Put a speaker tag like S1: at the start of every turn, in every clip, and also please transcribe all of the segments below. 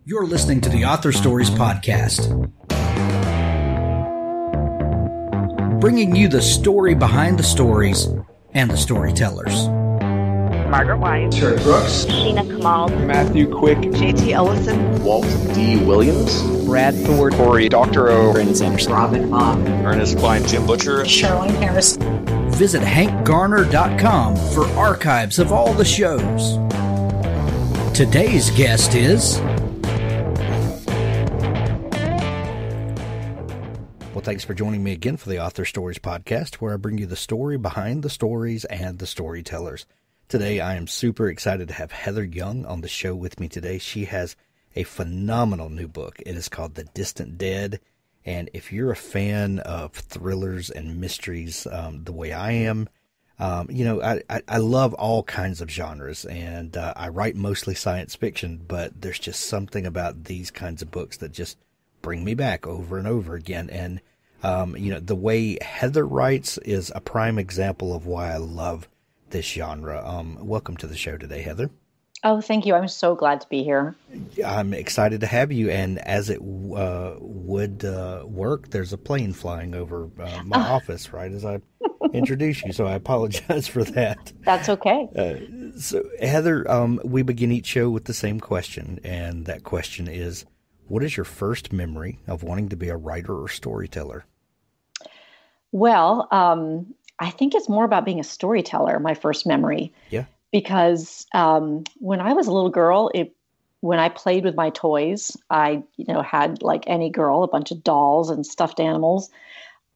S1: You're listening to the Author Stories Podcast, bringing you the story behind the stories and the storytellers.
S2: Margaret White,
S3: Terry Brooks,
S2: Sheena Kamal,
S4: Matthew Quick,
S2: J.T. Ellison,
S4: Walt D. Williams,
S5: Brad Thor,
S4: Corey, Dr. O,
S5: Brandon Sanderson,
S6: Robin Hahn,
S4: Ernest Klein, Jim Butcher,
S6: Sherwin Harris.
S1: Visit hankgarner.com for archives of all the shows. Today's guest is... Well, thanks for joining me again for the Author Stories Podcast, where I bring you the story behind the stories and the storytellers. Today, I am super excited to have Heather Young on the show with me today. She has a phenomenal new book. It is called The Distant Dead. And if you're a fan of thrillers and mysteries the way I am, I love all kinds of genres, and I write mostly science fiction, but there's just something about these kinds of books that just bring me back over and over again. And, the way Heather writes is a prime example of why I love this genre. Welcome to the show today, Heather.
S7: Oh, thank you. I'm so glad to be here.
S1: I'm excited to have you. And as it would work, there's a plane flying over my office right as I introduce you. So I apologize for that.
S7: That's okay.
S1: So, Heather, we begin each show with the same question. And that question is, what is your first memory of wanting to be a writer or storyteller?
S7: Well, I think it's more about being a storyteller, my first memory.
S1: Yeah.
S7: Because when I was a little girl, when I played with my toys, I had, like any girl, a bunch of dolls and stuffed animals.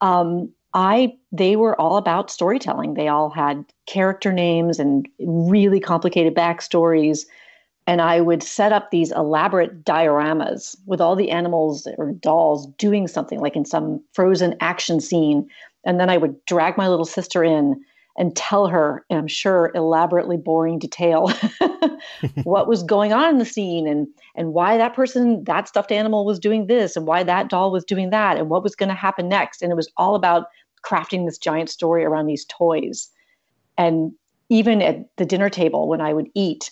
S7: They were all about storytelling. They all had character names and really complicated backstories. And I would set up these elaborate dioramas with all the animals or dolls doing something, like in some Frozen action scene. And then I would drag my little sister in and tell her, I'm sure, elaborately boring detail what was going on in the scene and why that stuffed animal was doing this and why that doll was doing that and what was going to happen next. And it was all about crafting this giant story around these toys. And even at the dinner table, when I would eat,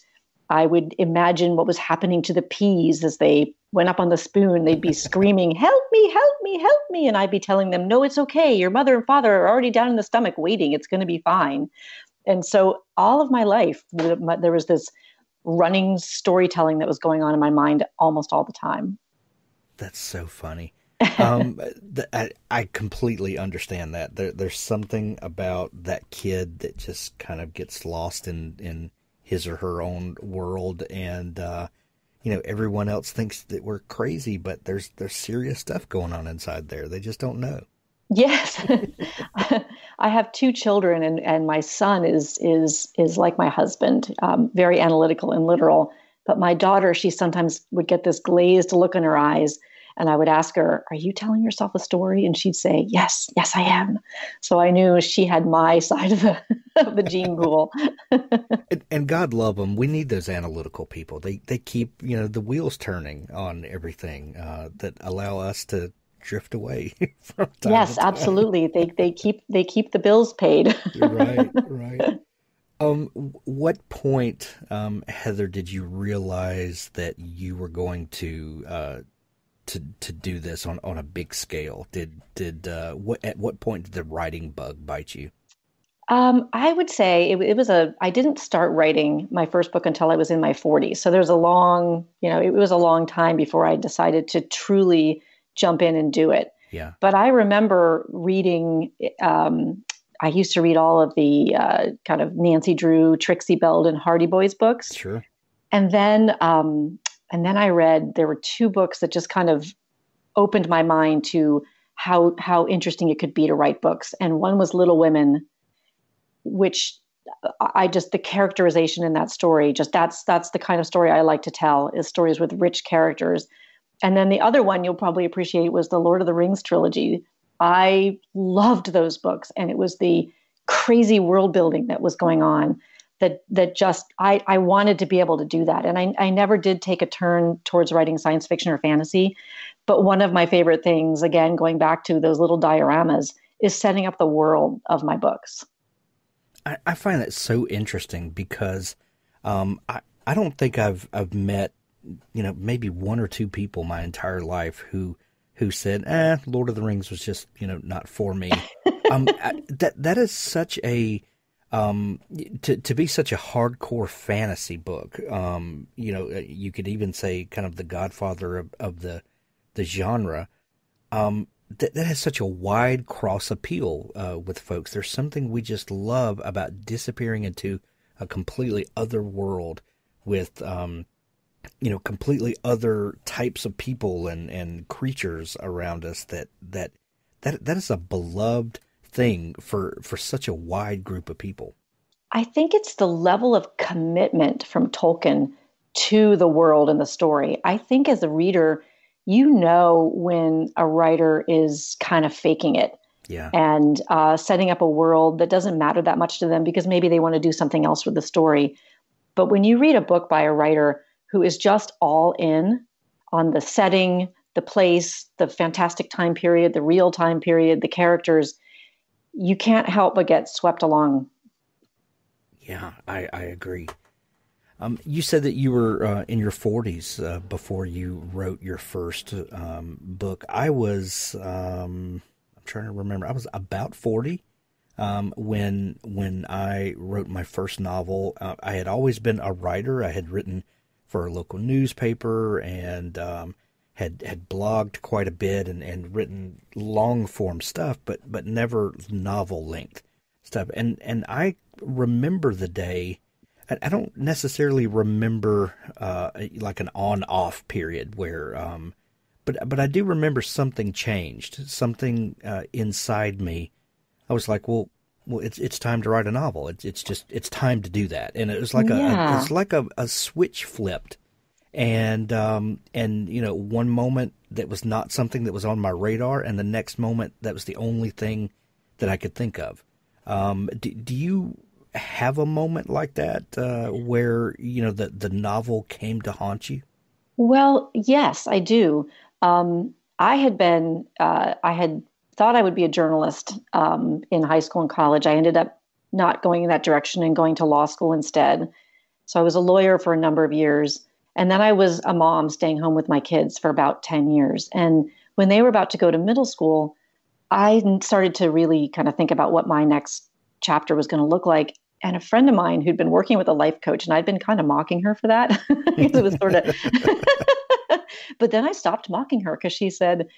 S7: I would imagine what was happening to the peas as they went up on the spoon. They'd be screaming, "Help me, help me, help me." And I'd be telling them, "No, it's okay. Your mother and father are already down in the stomach waiting. It's going to be fine." And so all of my life, there was this running storytelling that was going on in my mind almost all the time. That's so funny. I completely understand that. There's something about that kid that just kind of gets lost in his or her own world, and everyone else thinks that we're crazy, but there's serious stuff going on inside there. They just don't know. Yes. I have two children, and my son is like my husband, very analytical and literal. But my daughter, she sometimes would get this glazed look in her eyes, and I would ask her, "Are you telling yourself a story?" And she'd say, "Yes, I am." So I knew she had my side of the gene pool. And God love them. We need those analytical people. They keep the wheels turning on everything that allow us to drift away from time Yes,
S1: to time.
S7: Absolutely. They keep the bills paid.
S1: Right. What point, Heather, did you realize that you were going to do this on a big scale? At what point did the writing bug bite you? I would say I didn't start writing my first book until I was in my 40s. So there's it was a long time before I decided to truly jump in and do it. Yeah.
S7: But I remember reading, I used to read all of the kind of Nancy Drew, Trixie Bell, and Hardy Boys books.
S1: Sure.
S7: And then I read, there were two books that just kind of opened my mind to how interesting it could be to write books. And one was Little Women, which the characterization in that story, that's the kind of story I like to tell, is stories with rich characters. And then the other one you'll probably appreciate was the Lord of the Rings trilogy. I loved those books, and it was the crazy world building that was going on that just, I wanted to be able to do that. And I never did take a turn towards writing science fiction or fantasy. But one of my favorite things, again, going back to those little dioramas, is setting up the world of my books. I find that so interesting because I don't think I've met
S1: maybe one or two people my entire life who said, Lord of the Rings was just, not for me. That is such a, to be such a hardcore fantasy book. You could even say kind of the godfather of the genre. That has such a wide cross appeal with folks. There's something we just love about disappearing into a completely other world with, completely other types of people and creatures around us. That is a beloved thing for such a wide group of people.
S7: I think it's the level of commitment from Tolkien to the world and the story. I think as a reader, when a writer is kind of faking it.
S1: Yeah.
S7: And setting up a world that doesn't matter that much to them because maybe they want to do something else with the story. But when you read a book by a writer who is just all in on the setting, the place, the fantastic time period, the real time period, the characters, you can't help but get swept along.
S1: Yeah, I agree. You said that you were in your 40s before you wrote your first book. I was, I'm trying to remember, I was about 40 when I wrote my first novel. I had always been a writer. I had written for a local newspaper and had blogged quite a bit and written long form stuff, but never novel length stuff. And I remember the day. I don't necessarily remember like an on-off period where, but I do remember something changed, something inside me. I was like, well, it's time to write a novel. It's time to do that, and it was like a switch flipped, and one moment that was not something that was on my radar, and the next moment that was the only thing that I could think of. Do you have a moment like that where the novel came to haunt you?
S7: Well, yes, I do. I had thought I would be a journalist in high school and college. I ended up not going in that direction and going to law school instead. So I was a lawyer for a number of years. And then I was a mom staying home with my kids for about 10 years. And when they were about to go to middle school, I started to really kind of think about what my next chapter was going to look like. And a friend of mine who'd been working with a life coach, and I'd been kind of mocking her for that because it was sort of, but then I stopped mocking her because she said,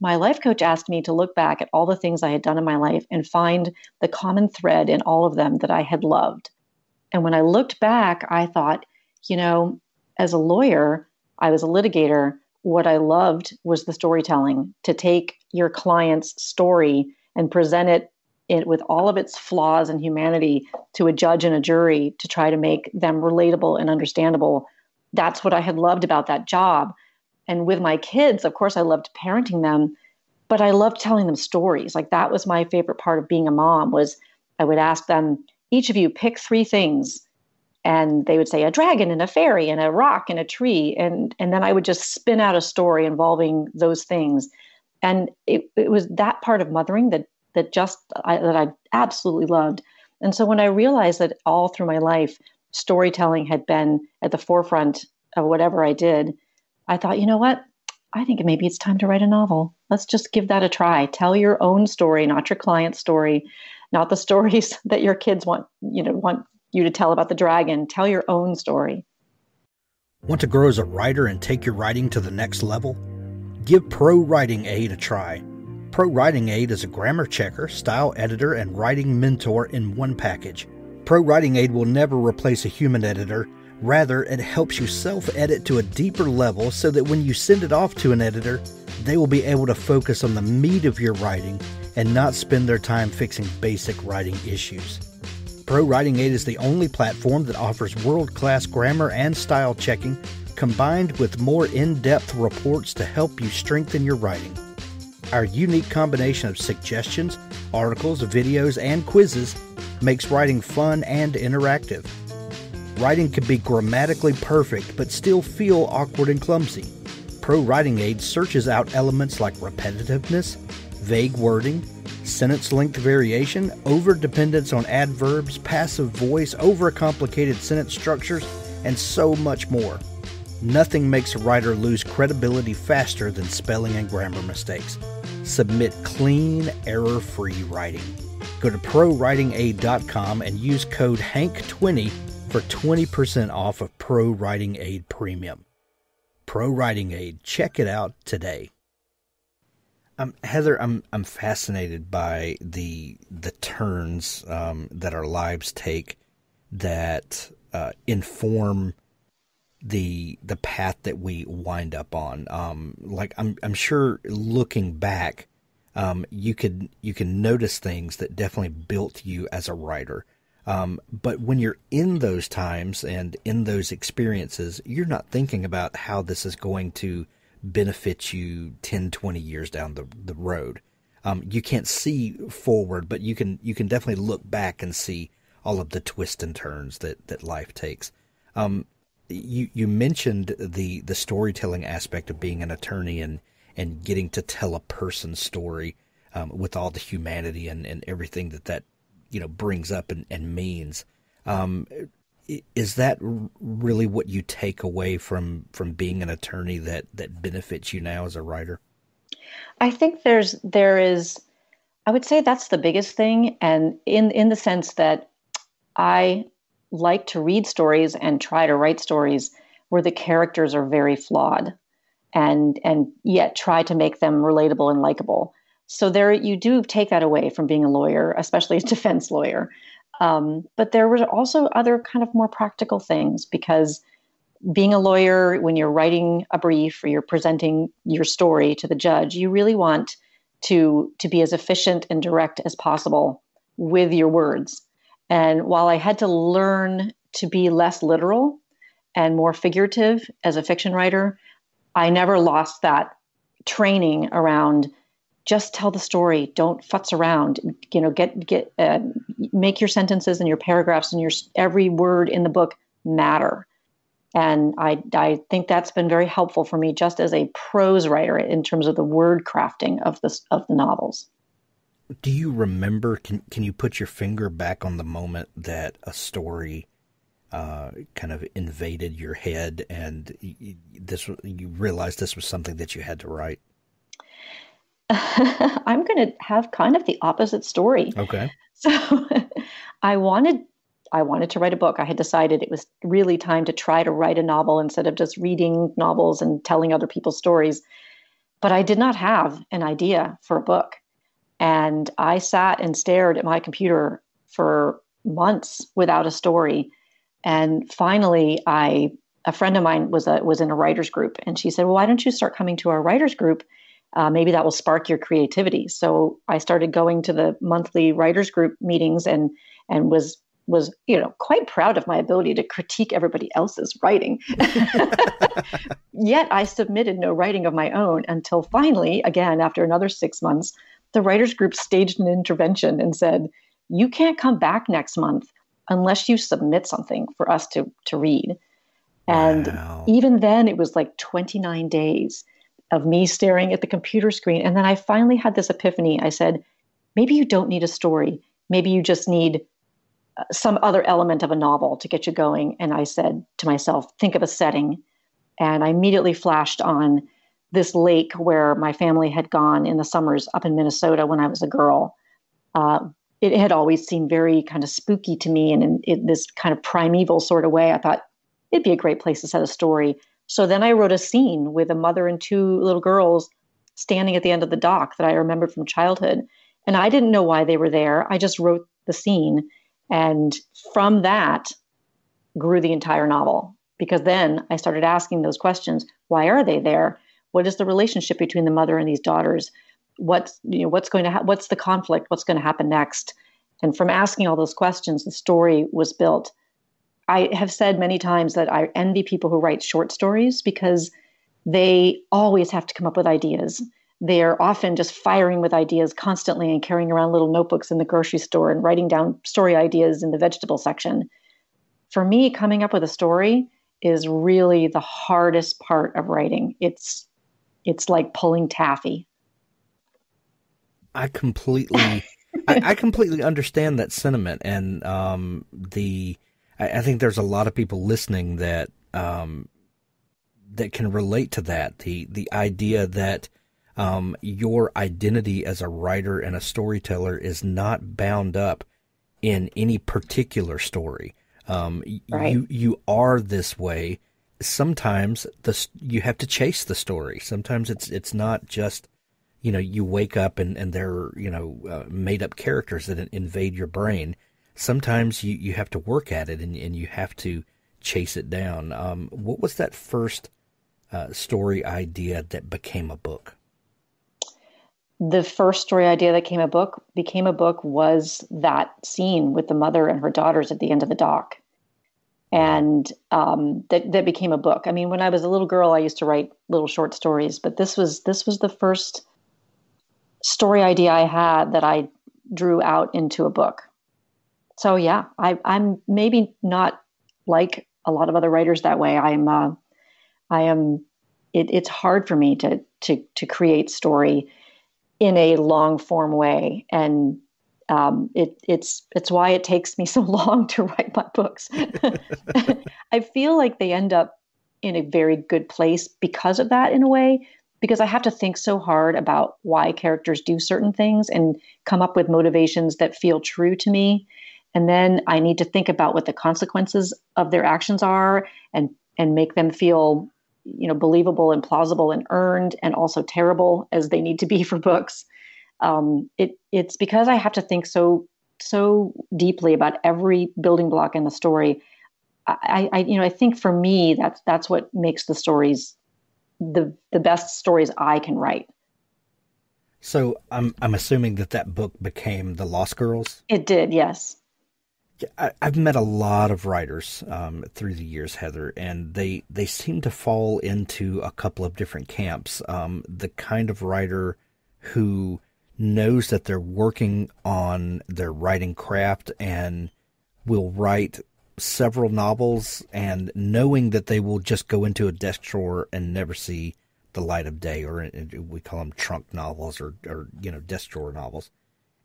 S7: my life coach asked me to look back at all the things I had done in my life and find the common thread in all of them that I had loved. And when I looked back, I thought, as a lawyer, I was a litigator. What I loved was the storytelling, to take your client's story and present it with all of its flaws and humanity to a judge and a jury to try to make them relatable and understandable. That's what I had loved about that job. And with my kids, of course, I loved parenting them, but I loved telling them stories. Like that was my favorite part of being a mom was I would ask them, each of you pick 3 things. And they would say a dragon and a fairy and a rock and a tree. And then I would just spin out a story involving those things. And it was that part of mothering that I absolutely loved. And so when I realized that all through my life, storytelling had been at the forefront of whatever I did, I thought, you know what? I think maybe it's time to write a novel. Let's just give that a try. Tell your own story, not your client's story, not the stories that your kids want you to tell about the dragon. Tell your own story.
S1: Want to grow as a writer and take your writing to the next level? Give Pro Writing Aid a try. Pro Writing Aid is a grammar checker, style editor, and writing mentor in one package. Pro Writing Aid will never replace a human editor. Rather, it helps you self-edit to a deeper level so that when you send it off to an editor, they will be able to focus on the meat of your writing and not spend their time fixing basic writing issues. Pro Writing Aid is the only platform that offers world-class grammar and style checking combined with more in-depth reports to help you strengthen your writing. Our unique combination of suggestions, articles, videos, and quizzes makes writing fun and interactive. Writing can be grammatically perfect but still feel awkward and clumsy. Pro Writing Aid searches out elements like repetitiveness, vague wording, sentence length variation, over-dependence on adverbs, passive voice, overcomplicated sentence structures, and so much more. Nothing makes a writer lose credibility faster than spelling and grammar mistakes. Submit clean, error-free writing. Go to ProWritingAid.com and use code HANK20 for 20% off of Pro Writing Aid Premium. Pro Writing Aid. Check it out today. Heather, I'm fascinated by the turns that our lives take that inform the path that we wind up on. I'm sure looking back, you can notice things that definitely built you as a writer. But when you're in those times and in those experiences, you're not thinking about how this is going to benefit you 10, 20 years down the road. You can't see forward, but you can definitely look back and see all of the twists and turns that life takes. You mentioned the storytelling aspect of being an attorney and getting to tell a person's story with all the humanity and everything that brings up and means. Is that really what you take away from being an attorney that benefits you now as a writer?
S7: I think there is, I would say that's the biggest thing. And in the sense that I like to read stories and try to write stories where the characters are very flawed and yet try to make them relatable and likable. So there, you do take that away from being a lawyer, especially a defense lawyer. But there were also other kind of more practical things, because being a lawyer, when you're writing a brief or you're presenting your story to the judge, you really want to be as efficient and direct as possible with your words. And while I had to learn to be less literal and more figurative as a fiction writer, I never lost that training around just tell the story. Don't futz around. Make your sentences and your paragraphs and your every word in the book matter. And I think that's been very helpful for me just as a prose writer in terms of the word crafting of the novels.
S1: Do you remember, can you put your finger back on the moment that a story kind of invaded your head and you realized this was something that you had to write?
S7: I'm going to have kind of the opposite story.
S1: Okay.
S7: So I wanted to write a book. I had decided it was really time to try to write a novel instead of just reading novels and telling other people's stories. But I did not have an idea for a book. And I sat and stared at my computer for months without a story. And finally, a friend of mine was in a writer's group, and she said, well, why don't you start coming to our writer's group? Maybe that will spark your creativity. So I started going to the monthly writers group meetings and was quite proud of my ability to critique everybody else's writing. Yet I submitted no writing of my own until finally, again, after another 6 months, the writers group staged an intervention and said, you can't come back next month unless you submit something for us to read. And
S1: Wow.
S7: Even then it was like 29 days of me staring at the computer screen. And then I finally had this epiphany. I said, maybe you don't need a story. Maybe you just need some other element of a novel to get you going. And I said to myself, think of a setting. And I immediately flashed on this lake where my family had gone in the summers up in Minnesota when I was a girl. It had always seemed very kind of spooky to me. And in this kind of primeval sort of way, I thought it'd be a great place to set a story. So then I wrote a scene with a mother and two little girls standing at the end of the dock that I remembered from childhood. And I didn't know why they were there. I just wrote the scene. And from that grew the entire novel, because then I started asking those questions. Why are they there? What is the relationship between the mother and these daughters? What's going to what's the conflict? What's going to happen next? And from asking all those questions, the story was built. I have said many times that I envy people who write short stories because they always have to come up with ideas. They're often just firing with ideas constantly and carrying around little notebooks in the grocery store and writing down story ideas in the vegetable section. For me, coming up with a story is really the hardest part of writing. It's like pulling taffy.
S1: I completely understand that sentiment. And I think there's a lot of people listening that that can relate to that. The idea that your identity as a writer and a storyteller is not bound up in any particular story.
S7: Right.
S1: You are this way. Sometimes you have to chase the story. Sometimes it's not just, you wake up and they're, made up characters that invade your brain. Sometimes you have to work at it and you have to chase it down. What was that first story idea that became a book?
S7: The first story idea that became a book was that scene with the mother and her daughters at the end of the dock. And that became a book. I mean, when I was a little girl, I used to write little short stories, but this was the first story idea I had that I drew out into a book. So yeah, I'm maybe not like a lot of other writers that way. It's hard for me to create story in a long form way. And it's why it takes me so long to write my books. I feel like they end up in a very good place because of that, in a way, because I have to think so hard about why characters do certain things and come up with motivations that feel true to me. And then I need to think about what the consequences of their actions are and make them feel, believable and plausible and earned, and also terrible as they need to be for books. It's because I have to think so deeply about every building block in the story. I think for me, that's what makes the stories the best stories I can write.
S1: So I'm assuming that book became The Lost Girls? It
S7: did, yes.
S1: I've met a lot of writers through the years, Heather, and they seem to fall into a couple of different camps. The kind of writer who knows that they're working on their writing craft and will write several novels, and knowing that they will just go into a desk drawer and never see the light of day, or we call them trunk novels or desk drawer novels.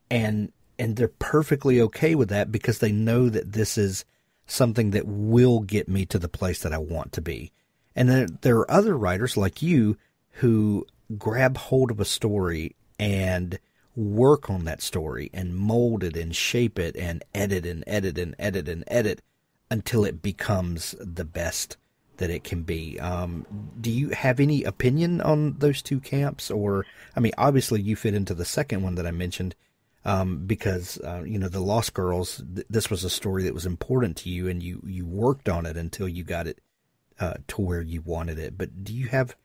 S1: And they're perfectly okay with that because they know that this is something that will get me to the place that I want to be. And then there are other writers like you who grab hold of a story and work on that story and mold it and shape it and edit and edit and edit and edit until it becomes the best that it can be. Do you have any opinion on those two camps? Or, I mean, obviously you fit into the second one that I mentioned, because, The Lost Girls, this was a story that was important to you, and you worked on it until you got it to where you wanted it. But do you have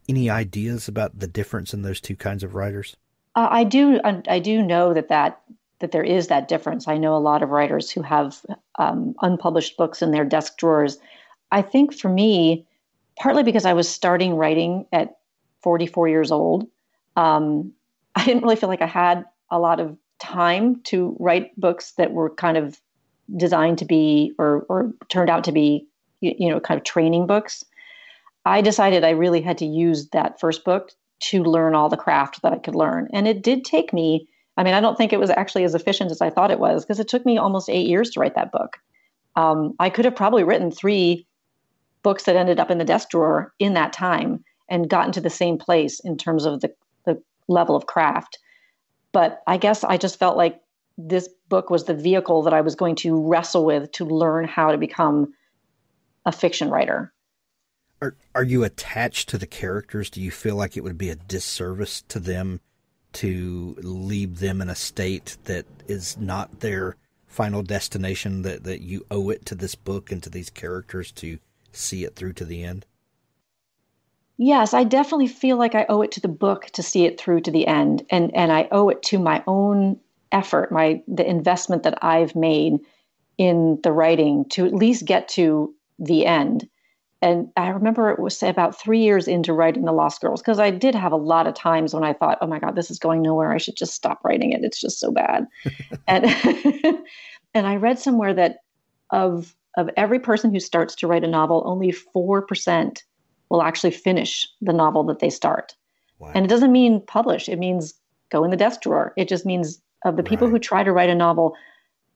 S1: any ideas about the difference in those two kinds of writers?
S7: I do know that there is that difference. I know a lot of writers who have unpublished books in their desk drawers. I think for me, partly because I was starting writing at 44 years old, I didn't really feel like I had a lot of time to write books that were kind of designed to be or turned out to be, kind of training books. I decided I really had to use that first book to learn all the craft that I could learn. And it did take me, I mean, I don't think it was actually as efficient as I thought it was, because it took me almost 8 years to write that book. I could have probably written 3 books that ended up in the desk drawer in that time and gotten to the same place in terms of the level of craft. But I guess I just felt like this book was the vehicle that I was going to wrestle with to learn how to become a fiction writer.
S1: Are you attached to the characters? Do you feel like it would be a disservice to them to leave them in a state that is not their final destination, that you owe it to this book and to these characters to see it through to the end?
S7: Yes, I definitely feel like I owe it to the book to see it through to the end. And I owe it to my own effort, the investment that I've made in the writing to at least get to the end. And I remember it was about 3 years into writing The Lost Girls, because I did have a lot of times when I thought, oh my God, this is going nowhere. I should just stop writing it. It's just so bad. and and I read somewhere that of every person who starts to write a novel, only 4% will actually finish the novel that they start. Wow. And it doesn't mean publish. It means go in the desk drawer. It just means of the people who try to write a novel,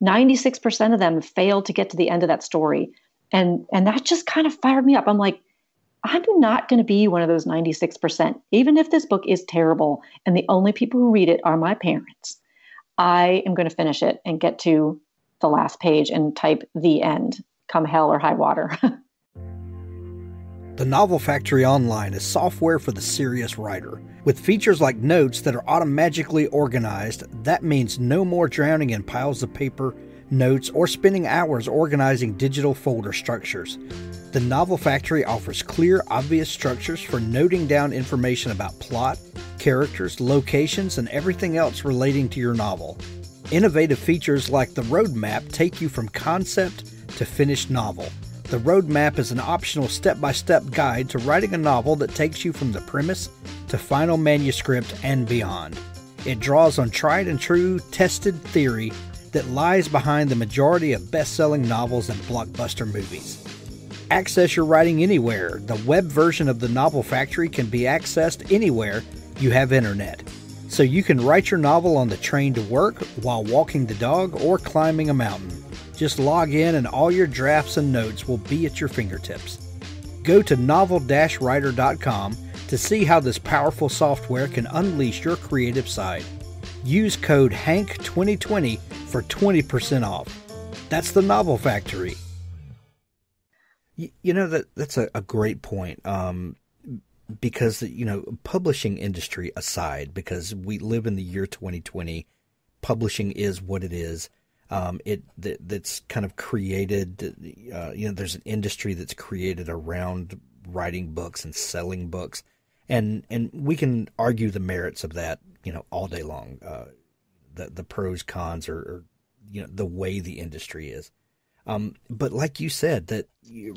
S7: 96% of them fail to get to the end of that story. And that just kind of fired me up. I'm like, I'm not going to be one of those 96%. Even if this book is terrible and the only people who read it are my parents, I am going to finish it and get to the last page and type the end, come hell or high water.
S1: The Novel Factory Online is software for the serious writer. With features like notes that are automatically organized, that means no more drowning in piles of paper, notes, or spending hours organizing digital folder structures. The Novel Factory offers clear, obvious structures for noting down information about plot, characters, locations, and everything else relating to your novel. Innovative features like the roadmap take you from concept to finished novel. The roadmap is an optional step-by-step guide to writing a novel that takes you from the premise to final manuscript and beyond. It draws on tried and true, tested theory that lies behind the majority of best-selling novels and blockbuster movies. Access your writing anywhere. The web version of the Novel Factory can be accessed anywhere you have internet. So you can write your novel on the train to work, while walking the dog, or climbing a mountain. Just log in and all your drafts and notes will be at your fingertips. Go to novel-writer.com to see how this powerful software can unleash your creative side. Use code HANK2020 for 20% off. That's the Novel Factory. You know, that's a great point. Because, you know, publishing industry aside, because we live in the year 2020, publishing is what it is. That's kind of created, you know, there's an industry that's created around writing books and selling books. And we can argue the merits of that, you know, all day long. The pros, cons, or, you know, the way the industry is. But like you said, that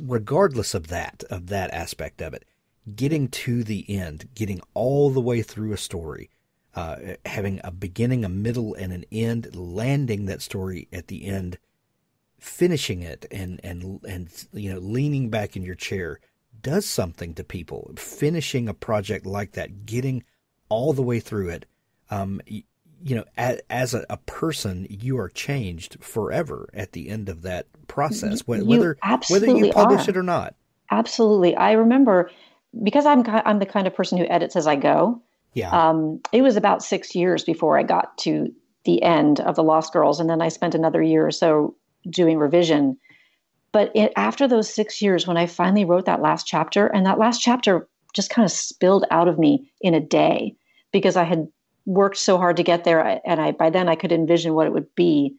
S1: regardless of that aspect of it, getting to the end, getting all the way through a story, having a beginning, a middle, and an end, landing that story at the end, finishing it, and you know, leaning back in your chair does something to people. Finishing a project like that, getting all the way through it, you know, as a person, you are changed forever at the end of that process, whether you publish it or not.
S7: Absolutely. I remember, because I'm the kind of person who edits as I go.
S1: Yeah.
S7: It was about 6 years before I got to the end of The Lost Girls, and then I spent another year or so doing revision. But after those 6 years, when I finally wrote that last chapter, and that last chapter just kind of spilled out of me in a day, because I had worked so hard to get there, and by then I could envision what it would be.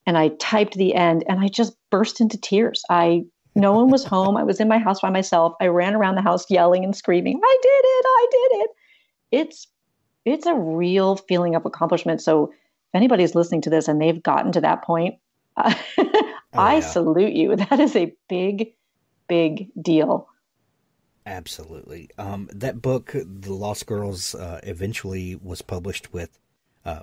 S7: And I typed the end, and I just burst into tears. No one was home. I was in my house by myself. I ran around the house yelling and screaming, "I did it! I did it!" It's a real feeling of accomplishment. So if anybody's listening to this and they've gotten to that point, I salute you. That is a big, big deal.
S1: Absolutely. That book, The Lost Girls, eventually was published with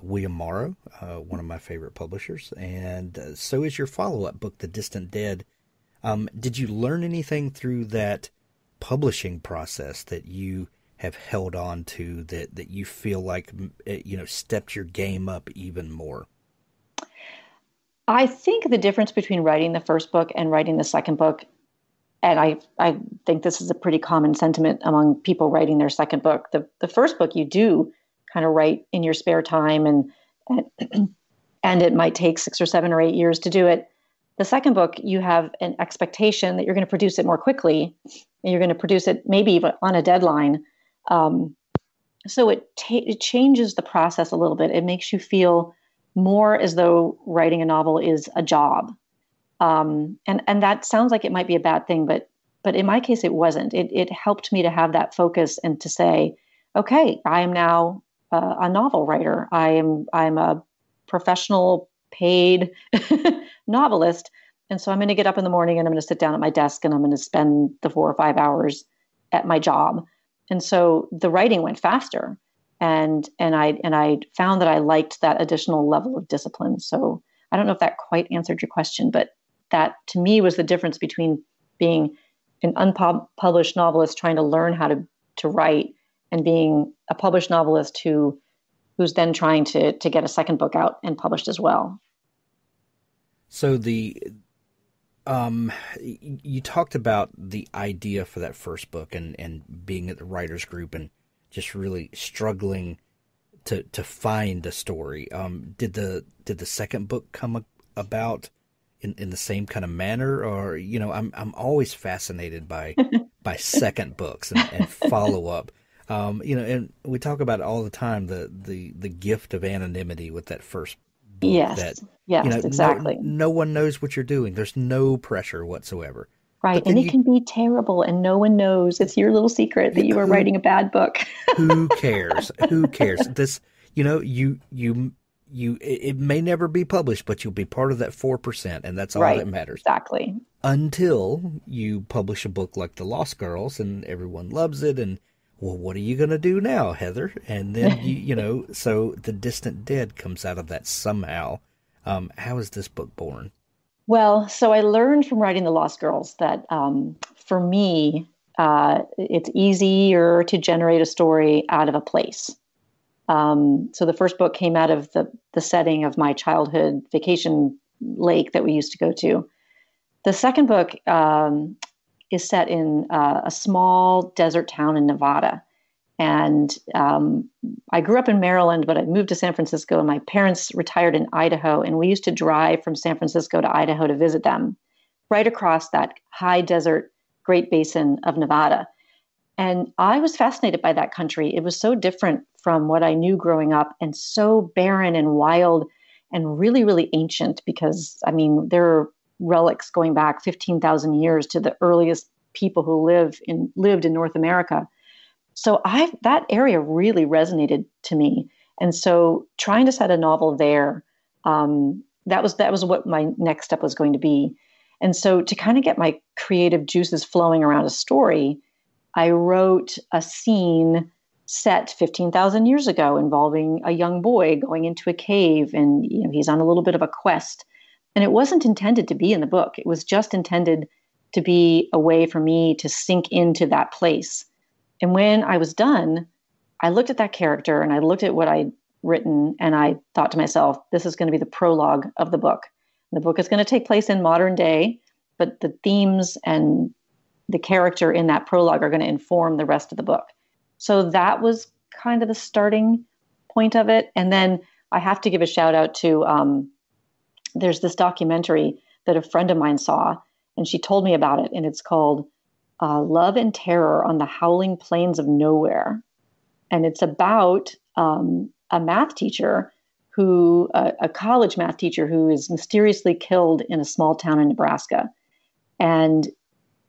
S1: William Morrow, one of my favorite publishers. And so is your follow-up book, The Distant Dead. Did you learn anything through that publishing process that you have held on to that you feel like, you know, stepped your game up even more?
S7: I think the difference between writing the first book and writing the second book, and I think this is a pretty common sentiment among people writing their second book. The first book you do kind of write in your spare time, and it might take 6 or 7 or 8 years to do it. The second book, you have an expectation that you're going to produce it more quickly, and you're going to produce it maybe even on a deadline. So it changes the process a little bit. It makes you feel more as though writing a novel is a job. And that sounds like it might be a bad thing, but in my case, it wasn't. It helped me to have that focus and to say, okay, I am now a novel writer. I'm a professional paid novelist. And so I'm going to get up in the morning and I'm going to sit down at my desk and I'm going to spend the 4 or 5 hours at my job. And so the writing went faster, and I found that I liked that additional level of discipline. So I don't know if that quite answered your question, but that to me was the difference between being an unpublished novelist trying to learn how to write and being a published novelist who's then trying to get a second book out and published as well.
S1: So You talked about the idea for that first book and being at the writers group and just really struggling to find a story. Did the second book come about in the same kind of manner, or I'm always fascinated by second books and follow up. And we talk about it all the time, the gift of anonymity with that first book.
S7: Yes, yes, exactly.
S1: No one knows what you're doing. There's no pressure whatsoever.
S7: Right, and it can be terrible, and no one knows. It's your little secret that you are writing a bad book.
S1: Who cares? Who cares? This, it may never be published, but you'll be part of that 4%, and that's all that matters.
S7: Exactly.
S1: Until you publish a book like The Lost Girls, and everyone loves it, and well, what are you going to do now, Heather? And then so The Distant Dead comes out of that somehow. How is this book born?
S7: Well, so I learned from writing The Lost Girls that for me, it's easier to generate a story out of a place. So the first book came out of the setting of my childhood vacation lake that we used to go to. The second book is set in a small desert town in Nevada. And I grew up in Maryland, but I moved to San Francisco, and my parents retired in Idaho. And we used to drive from San Francisco to Idaho to visit them, right across that high desert Great Basin of Nevada. And I was fascinated by that country. It was so different from what I knew growing up, and so barren and wild and really, really ancient, because, there are relics going back 15,000 years to the earliest people who lived in North America. So that area really resonated to me. And so trying to set a novel there, that was what my next step was going to be. And so to kind of get my creative juices flowing around a story, I wrote a scene set 15,000 years ago involving a young boy going into a cave, and he's on a little bit of a quest. And it wasn't intended to be in the book. It was just intended to be a way for me to sink into that place. And when I was done, I looked at that character and I looked at what I'd written, and I thought to myself, this is going to be the prologue of the book. The book is going to take place in modern day, but the themes and the character in that prologue are going to inform the rest of the book. So that was kind of the starting point of it. And then I have to give a shout out to, there's this documentary that a friend of mine saw, and she told me about it. And it's called Love and Terror on the Howling Plains of Nowhere. And it's about a math teacher a college math teacher who is mysteriously killed in a small town in Nebraska. And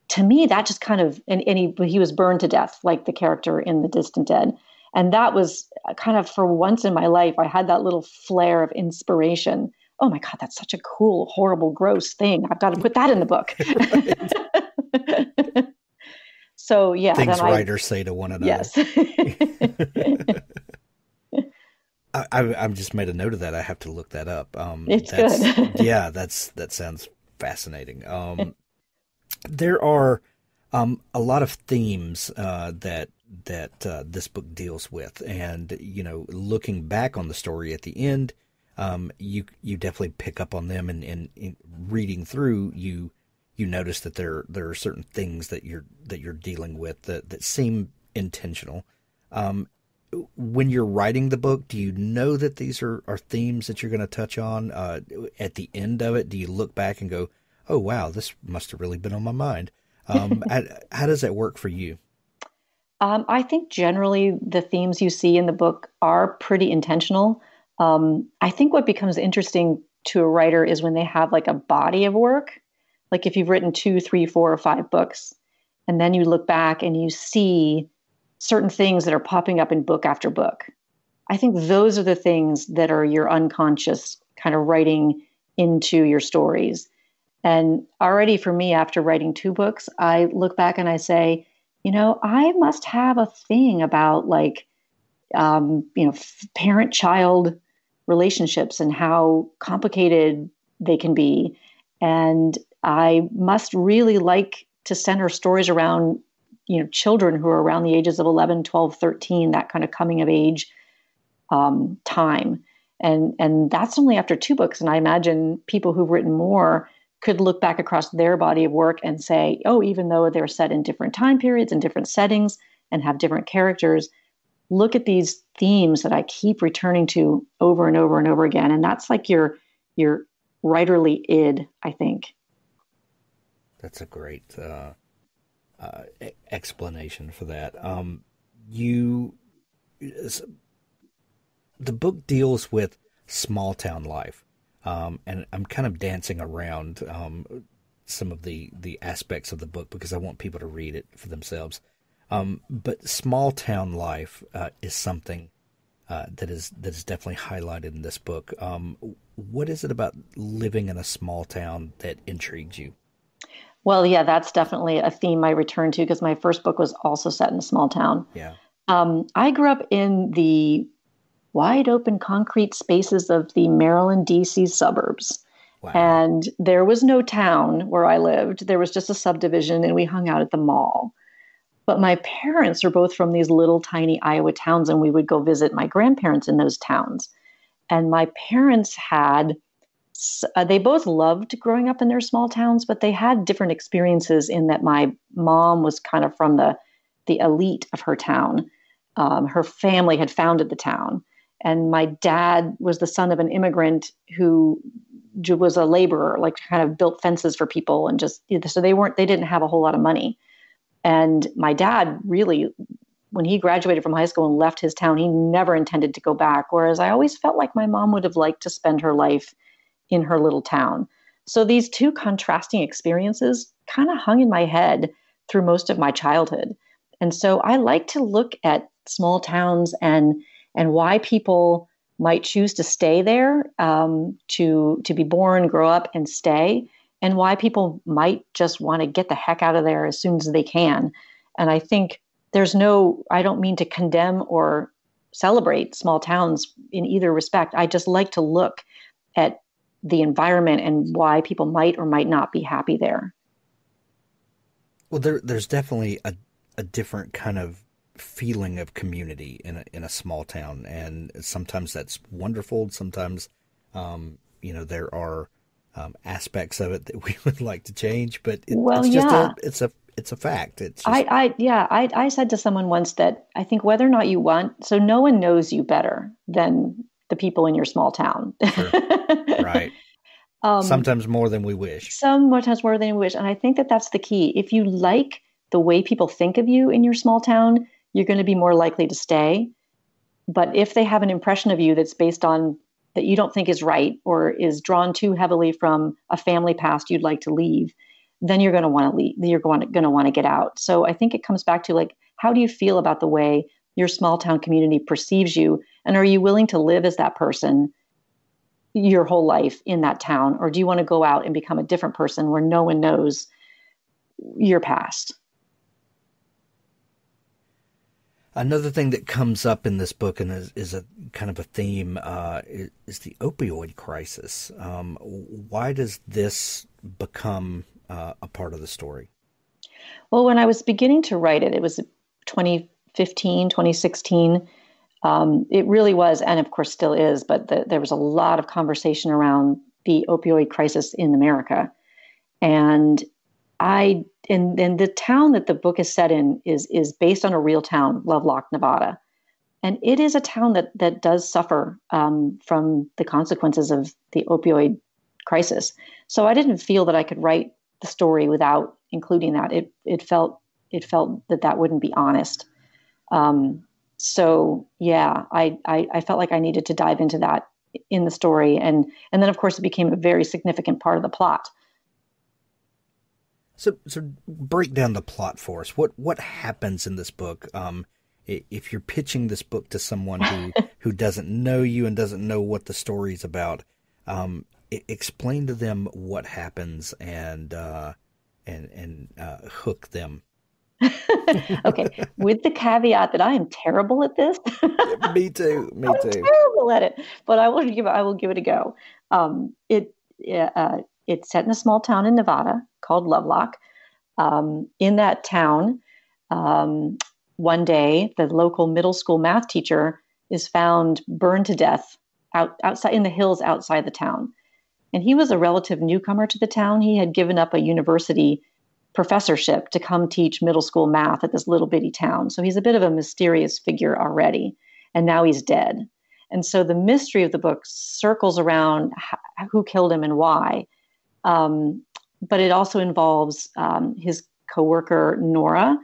S7: to me, that just kind of, and he was burned to death, like the character in The Distant Dead. And that was kind of, for once in my life, I had that little flare of inspiration. Oh my God, that's such a cool, horrible, gross thing. I've got to put that in the book. So yeah.
S1: Things writers say to one another.
S7: Yes.
S1: I've just made a note of that. I have to look that up.
S7: It's good.
S1: Yeah, that sounds fascinating. There are a lot of themes that this book deals with, and looking back on the story at the end, you definitely pick up on them, and in reading through, you notice that there are certain things that you're dealing with that seem intentional. When you're writing the book, do you know that these are themes that you're going to touch on? At the end of it, do you look back and go, oh, wow, this must have really been on my mind? How does that work for you?
S7: I think generally the themes you see in the book are pretty intentional. I think what becomes interesting to a writer is when they have like a body of work, like if you've written 2, 3, 4, or 5 books, and then you look back and you see certain things that are popping up in book after book. I think those are the things that are your unconscious kind of writing into your stories. And already for me, after writing 2 books, I look back and I say, I must have a thing about parent-child relationships and how complicated they can be. And I must really like to center stories around children who are around the ages of 11, 12, 13, that kind of coming of age time. And that's only after 2 books. And I imagine people who've written more could look back across their body of work and say, oh, even though they're set in different time periods and different settings and have different characters, look at these themes that I keep returning to over and over and over again. And that's like your writerly id, I think.
S1: That's a great explanation for that. The book deals with small town life, and I'm kind of dancing around some of the aspects of the book because I want people to read it for themselves. But small town life is something that is definitely highlighted in this book. What is it about living in a small town that intrigues you?
S7: Well, yeah, that's definitely a theme I return to because my first book was also set in a small town.
S1: Yeah.
S7: I grew up in the wide open concrete spaces of the Maryland, D.C. suburbs.
S1: Wow.
S7: And there was no town where I lived. There was just a subdivision, and we hung out at the mall. But my parents are both from these little tiny Iowa towns, and we would go visit my grandparents in those towns. And my parents they both loved growing up in their small towns, but they had different experiences in that my mom was kind of from the elite of her town. Her family had founded the town. And my dad was the son of an immigrant who was a laborer, like kind of built fences for people and so they didn't have a whole lot of money. And my dad really, when he graduated from high school and left his town, he never intended to go back. Whereas I always felt like my mom would have liked to spend her life in her little town. So these two contrasting experiences kind of hung in my head through most of my childhood. And so I like to look at small towns and why people might choose to stay there, to be born, grow up, and stay, and why people might just want to get the heck out of there as soon as they can. And I think I don't mean to condemn or celebrate small towns in either respect. I just like to look at the environment and why people might or might not be happy there.
S1: Well, there's definitely a different kind of feeling of community in a small town, and sometimes that's wonderful. Sometimes, there are aspects of it that we would like to change, but it's a fact. It's just...
S7: I said to someone once that I think whether or not you want, so no one knows you better than the people in your small town.
S1: Sure. Right. Sometimes more than we wish.
S7: Sometimes more than we wish. And I think that that's the key. If you like the way people think of you in your small town, you're going to be more likely to stay. But if they have an impression of you that's based on that you don't think is right or is drawn too heavily from a family past you'd like to leave, then you're going to want to leave. You're going to want to get out. So I think it comes back to how do you feel about the way your small town community perceives you? And are you willing to live as that person your whole life in that town? Or do you want to go out and become a different person where no one knows your past?
S1: Another thing that comes up in this book and is a kind of a theme is the opioid crisis. Why does this become a part of the story?
S7: Well, when I was beginning to write it, it was 2015, 2016. It really was, and of course still is, but there was a lot of conversation around the opioid crisis in America. And the town that the book is set in is based on a real town, Lovelock, Nevada. And it is a town that does suffer from the consequences of the opioid crisis. So I didn't feel that I could write the story without including that. It felt that wouldn't be honest. So yeah, I felt like I needed to dive into that in the story. And then of course it became a very significant part of the plot.
S1: So break down the plot for us. What happens in this book? If you're pitching this book to someone who doesn't know you and doesn't know what the story's about, explain to them what happens and hook them.
S7: Okay, with the caveat that I am terrible at this.
S1: Me too.
S7: I'm terrible at it, but I will give it a go. It's set in a small town in Nevada called Lovelock. In that town, one day, the local middle school math teacher is found burned to death outside in the hills outside the town. And he was a relative newcomer to the town. He had given up a university professorship to come teach middle school math at this little bitty town. So he's a bit of a mysterious figure already. And now he's dead. And so the mystery of the book circles around who killed him and why. But it also involves his coworker, Nora,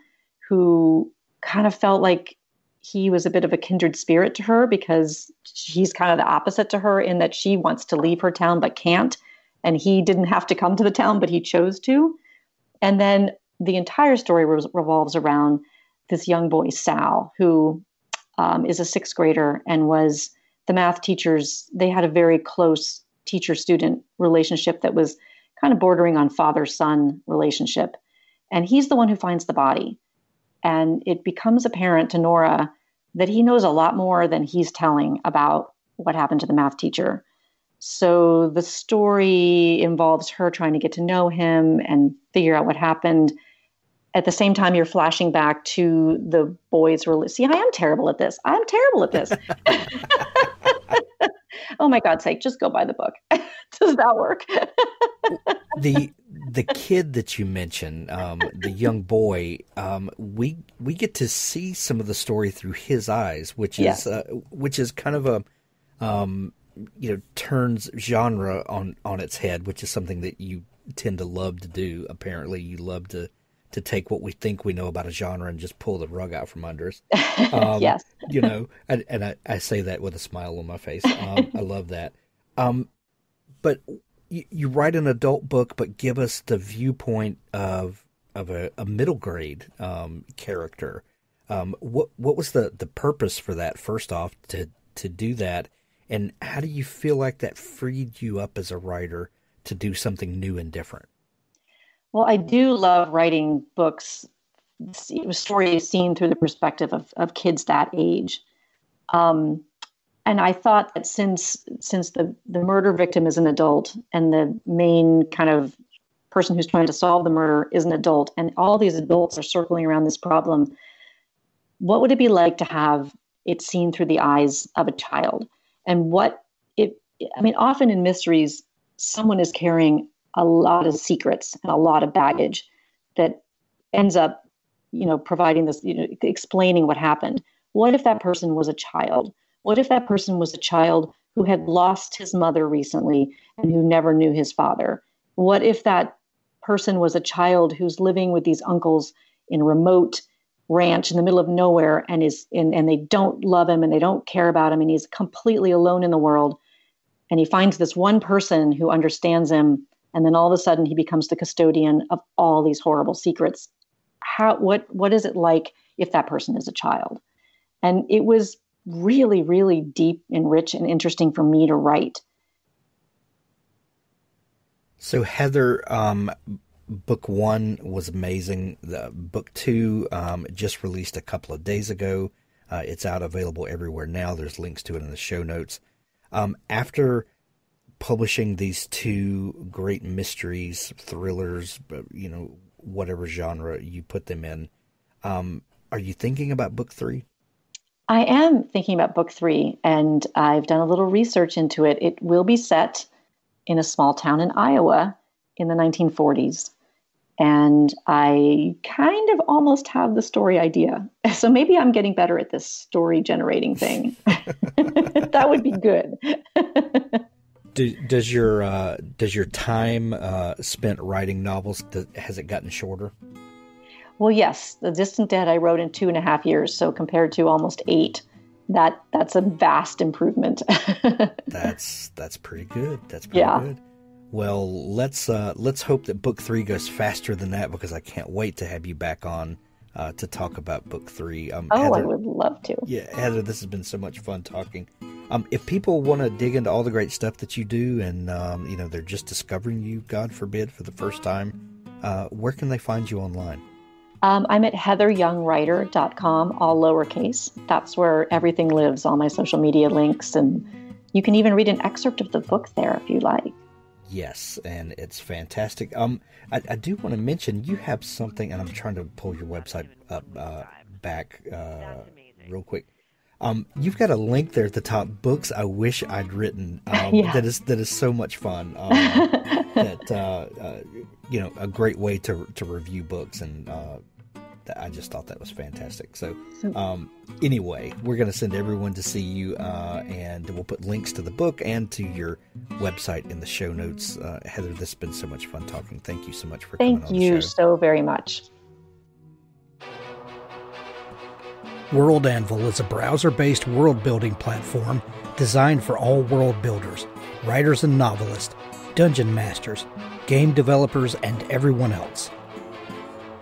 S7: who kind of felt like he was a bit of a kindred spirit to her because he's kind of the opposite to her in that she wants to leave her town but can't. And he didn't have to come to the town, but he chose to. And then the entire story revolves around this young boy, Sal, who is a sixth grader and was the math teachers. They had a very close teacher-student relationship that was kind of bordering on father-son relationship. And he's the one who finds the body. And it becomes apparent to Nora that he knows a lot more than he's telling about what happened to the math teacher. So the story involves her trying to get to know him and figure out what happened. At the same time, you're flashing back to the boys' See, I am terrible at this. I'm terrible at this. Oh, my God's sake, just go buy the book. Does that work?
S1: The kid that you mentioned, the young boy, we get to see some of the story through his eyes, which is kind of a turns genre on its head, which is something that you tend to love to do. Apparently, you love to take what we think we know about a genre and just pull the rug out from under us.
S7: Yes.
S1: And I say that with a smile on my face. I love that. But you write an adult book, but give us the viewpoint of a middle grade character. What was the purpose for that, first off, to do that? And how do you feel like that freed you up as a writer to do something new and different?
S7: Well, I do love writing books, stories seen through the perspective of kids that age. And I thought that since the murder victim is an adult and the main kind of person who's trying to solve the murder is an adult, and all these adults are circling around this problem, what would it be like to have it seen through the eyes of a child? And often in mysteries, someone is carrying a lot of secrets and a lot of baggage that ends up, providing this, explaining what happened. What if that person was a child? What if that person was a child who had lost his mother recently and who never knew his father? What if that person was a child who's living with these uncles in a remote ranch in the middle of nowhere and they don't love him and they don't care about him and he's completely alone in the world, and he finds this one person who understands him, and then all of a sudden he becomes the custodian of all these horrible secrets. What is it like if that person is a child? And it was really, really deep and rich and interesting for me to write.
S1: So Heather, book 1 was amazing. The book 2 just released a couple of days ago. It's out, available everywhere now. There's links to it in the show notes. After publishing these 2 great mysteries, thrillers, whatever genre you put them in, are you thinking about book 3?
S7: I am thinking about book 3, and I've done a little research into it. It will be set in a small town in Iowa in the 1940s. And I kind of almost have the story idea. So maybe I'm getting better at this story generating thing. That would be good.
S1: Does your time spent writing novels, has it gotten shorter?
S7: Well, yes. The Distant Dead I wrote in 2.5 years. So compared to almost 8, that's a vast improvement.
S1: That's pretty good. That's pretty good. Well, let's hope that book 3 goes faster than that, because I can't wait to have you back on to talk about book 3.
S7: Heather,
S1: I
S7: would love to.
S1: Yeah, Heather, this has been so much fun talking. If people want to dig into all the great stuff that you do, and they're just discovering you, God forbid, for the first time, where can they find you online?
S7: I'm at heatheryoungwriter.com, all lowercase. That's where everything lives, all my social media links, and you can even read an excerpt of the book there if you like.
S1: Yes, and it's fantastic. I do want to mention you have something, and I'm trying to pull your website up back real quick. You've got a link there at the top, books I wish I'd written.
S7: Yeah.
S1: That is so much fun. A great way to review books, and I just thought that was fantastic. So anyway, we're going to send everyone to see you, and we'll put links to the book and to your website in the show notes. Heather, this has been so much fun talking. Thank you so much for coming on the show.
S7: Thank you so very much.
S3: World Anvil is a browser-based world-building platform designed for all world builders, writers and novelists, dungeon masters, game developers, and everyone else.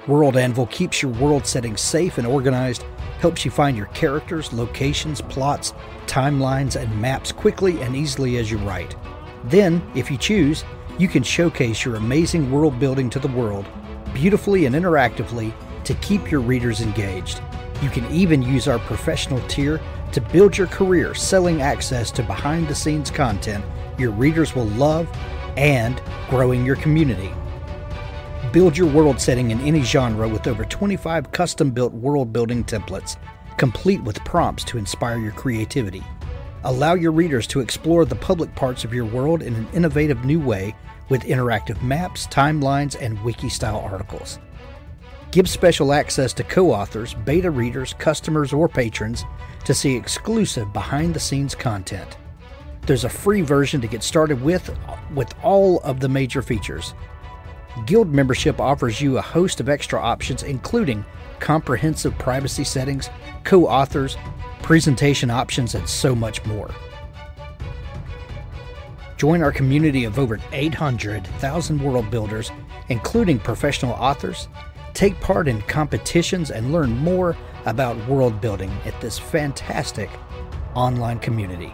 S3: World Anvil keeps your world settings safe and organized, helps you find your characters, locations, plots, timelines, and maps quickly and easily as you write. Then, if you choose, you can showcase your amazing world building to the world, beautifully and interactively, to keep your readers engaged. You can even use our professional tier to build your career selling access to behind-the-scenes content your readers will love and growing your community. Build your world setting in any genre with over 25 custom-built world-building templates, complete with prompts to inspire your creativity. Allow your readers to explore the public parts of your world in an innovative new way with interactive maps, timelines, and wiki-style articles. Give special access to co-authors, beta readers, customers, or patrons to see exclusive behind-the-scenes content. There's a free version to get started with all of the major features. Guild membership offers you a host of extra options, including comprehensive privacy settings, co-authors, presentation options, and so much more. Join our community of over 800,000 world builders, including professional authors. Take part in competitions and learn more about world building at this fantastic online community.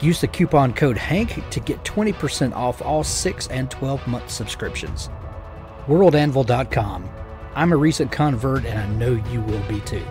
S3: Use the coupon code HANK to get 20% off all 6 and 12-month subscriptions. WorldAnvil.com. I'm a recent convert, and I know you will be too.